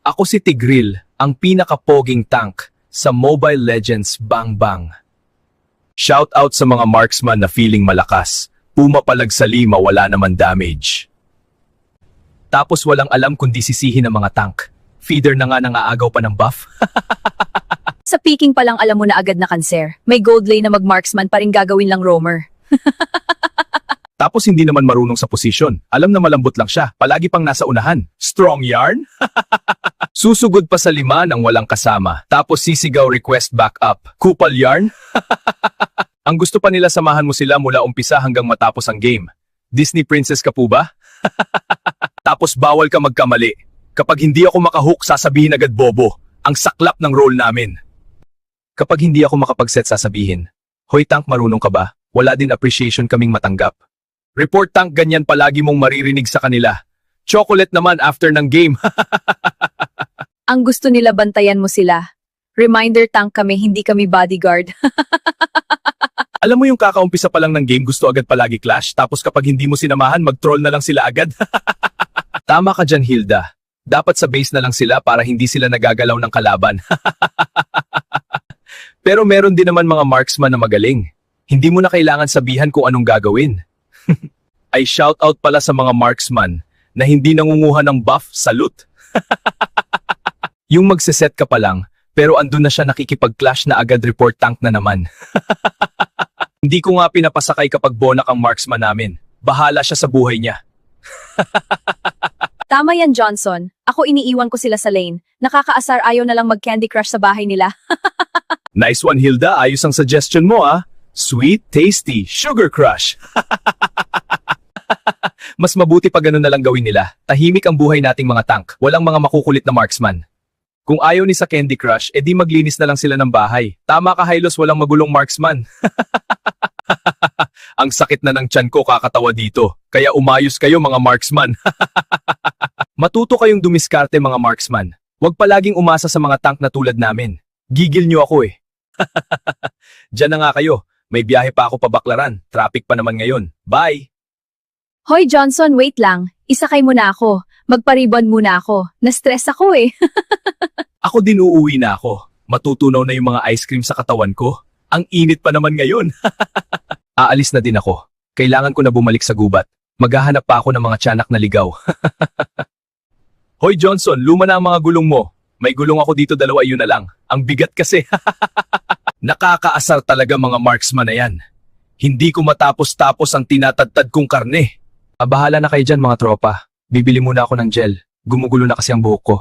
Ako si Tigril, ang pinaka-poging tank sa Mobile Legends Bang Bang. Shout out sa mga marksman na feeling malakas. Pumapalag sa lima, wala naman damage. Tapos walang alam kundi sisihin ng mga tank. Feeder na nga nangaagaw pa ng buff. Sa peaking pa lang alam mo na agad na cancer. May gold lane na mag-marksman pa rin gagawin lang roamer. Tapos hindi naman marunong sa posisyon. Alam na malambot lang siya. Palagi pang nasa unahan. Strong yarn? Susugod pa sa lima ng walang kasama. Tapos sisigaw request backup. Kupal yarn? Ang gusto pa nila samahan mo sila mula umpisa hanggang matapos ang game. Disney princess ka po ba? Tapos bawal ka magkamali. Kapag hindi ako makahook, sasabihin agad bobo. Ang saklap ng role namin. Kapag hindi ako makapag-set, sasabihin, "Hoy tank, marunong ka ba?" Wala din appreciation kaming matanggap. Report tank, ganyan palagi mong maririnig sa kanila. Chocolate naman after ng game. Ang gusto nila bantayan mo sila. Reminder tank kami, hindi kami bodyguard. Alam mo yung kakaumpisa pa lang ng game, gusto agad palagi clash, tapos kapag hindi mo sinamahan, mag-troll na lang sila agad. Tama ka dyan, Hilda. Dapat sa base na lang sila para hindi sila nagagalaw ng kalaban. Pero meron din naman mga marksman na magaling. Hindi mo na kailangan sabihan kung anong gagawin. Ay shoutout pala sa mga marksman na hindi nangunguha ng buff sa loot. Yung magseset ka pa lang, pero andun na siya nakikipag-clash na agad report tank na naman. Hindi ko nga pinapasakay kapag bonak ang marksman namin. Bahala siya sa buhay niya. Tama yan, Johnson. Ako iniiwan ko sila sa lane. Nakakaasar, ayaw na lang mag-Candy Crush sa bahay nila. Nice one, Hilda. Ayos ang suggestion mo, ah. Sweet, tasty, sugar crush. Mas mabuti pa ganun na lang gawin nila. Tahimik ang buhay nating mga tank. Walang mga makukulit na marksman. Kung ayaw ni sa Candy Crush, edi maglinis na lang sila ng bahay. Tama ka, Hylos, walang magulong marksman. Ang sakit na ng tiyan ko kakatawa dito. Kaya umayos kayo mga marksman. Matuto kayong dumiskarte mga marksman. Huwag palaging umasa sa mga tank na tulad namin. Gigil nyo ako eh. Diyan na nga kayo. May biyahe pa ako pabaklaran. Traffic pa naman ngayon. Bye! Hoy Johnson, wait lang. Isakay mo na ako. Magparibon muna ako. Na-stress ako eh. Ako din uuwi na ako. Matutunaw na yung mga ice cream sa katawan ko. Ang init pa naman ngayon. Aalis na din ako. Kailangan ko na bumalik sa gubat. Maghahanap pa ako ng mga tiyanak na ligaw. Hoy Johnson, luma na ang mga gulong mo. May gulong ako dito, dalawa, yun na lang. Ang bigat kasi. Nakakaasar talaga mga marksman na yan. Hindi ko matapos-tapos ang tinatadtad kong karne. Bahala na kayo dyan mga tropa. Bibili muna ako ng gel. Gumugulo na kasi ang buhok ko.